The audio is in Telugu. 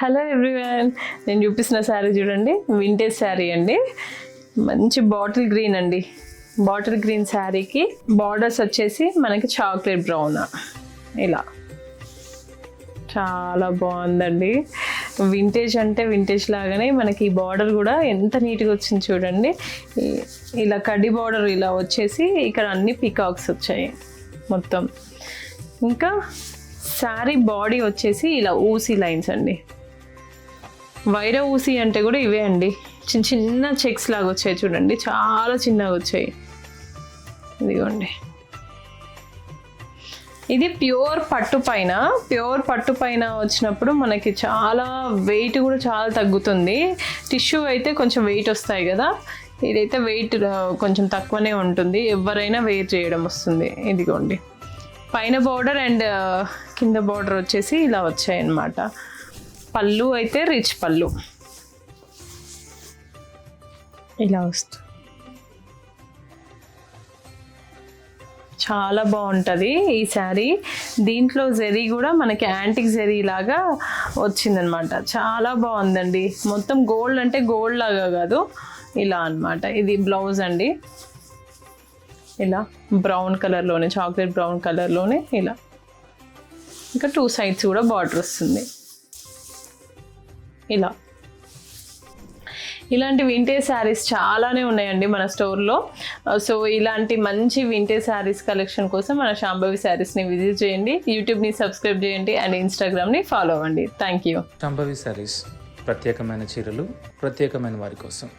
హలో ఎవ్రీవన్, నేను చూపిస్తున్న శారీ చూడండి, వింటేజ్ శారీ అండి. మంచి బాటిల్ గ్రీన్ అండి. బాటిల్ గ్రీన్ శారీకి బార్డర్స్ వచ్చేసి మనకి చాక్లెట్ బ్రౌన్ ఇలా చాలా బాగుందండి. వింటేజ్ అంటే వింటేజ్ లాగానే మనకి ఈ బార్డర్ కూడా ఎంత నీట్గా వచ్చింది చూడండి. ఇలా కడ్డీ బార్డర్ ఇలా వచ్చేసి ఇక్కడ అన్ని పికాక్స్ వచ్చాయి మొత్తం. ఇంకా శారీ బాడీ వచ్చేసి ఇలా ఊసీ లైన్స్ అండి. వైర ఊసి అంటే కూడా ఇవే అండి, చిన్న చిన్న చెక్స్ లాగా వచ్చాయి చూడండి, చాలా చిన్నగా వచ్చాయి. ఇదిగోండి, ఇది ప్యూర్ పట్టు పైన వచ్చినప్పుడు మనకి చాలా వెయిట్ కూడా చాలా తగ్గుతుంది. టిష్యూ అయితే కొంచెం వెయిట్ వస్తాయి కదా, ఇదైతే వెయిట్ కొంచెం తక్కువనే ఉంటుంది, ఎవరైనా వేర్ చేయడం వస్తుంది. ఇదిగోండి, పైన బార్డర్ అండ్ కింద బార్డర్ వచ్చేసి ఇలా వచ్చాయి అన్నమాట. పళ్ళు అయితే రిచ్ పళ్ళు ఇలా వస్తుంది, చాలా బాగుంటుంది ఈ శారీ. దీంట్లో జరీ కూడా మనకి యాంటిక్ జరీ లాగా వచ్చిందనమాట, చాలా బాగుందండి. మొత్తం గోల్డ్ అంటే గోల్డ్ లాగా కాదు, ఇలా అన్నమాట. ఇది బ్లౌజ్ అండి, ఇలా బ్రౌన్ కలర్లోనే, చాక్లెట్ బ్రౌన్ కలర్లోనే ఇలా. ఇంకా 2 సైడ్స్ కూడా బార్డర్ వస్తుంది ఇలా. ఇలాంటి వింటేజ్ శారీస్ చాలానే ఉన్నాయండి మన స్టోర్లో. సో ఇలాంటి మంచి వింటేజ్ శారీస్ కలెక్షన్ కోసం మన శాంభవి శారీస్ని విజిట్ చేయండి, యూట్యూబ్ని సబ్స్క్రైబ్ చేయండి అండ్ ఇన్స్టాగ్రామ్ని ఫాలో అవ్వండి. Thank you. శాంభవి శారీస్, ప్రత్యేకమైన చీరలు ప్రత్యేకమైన వారి కోసం.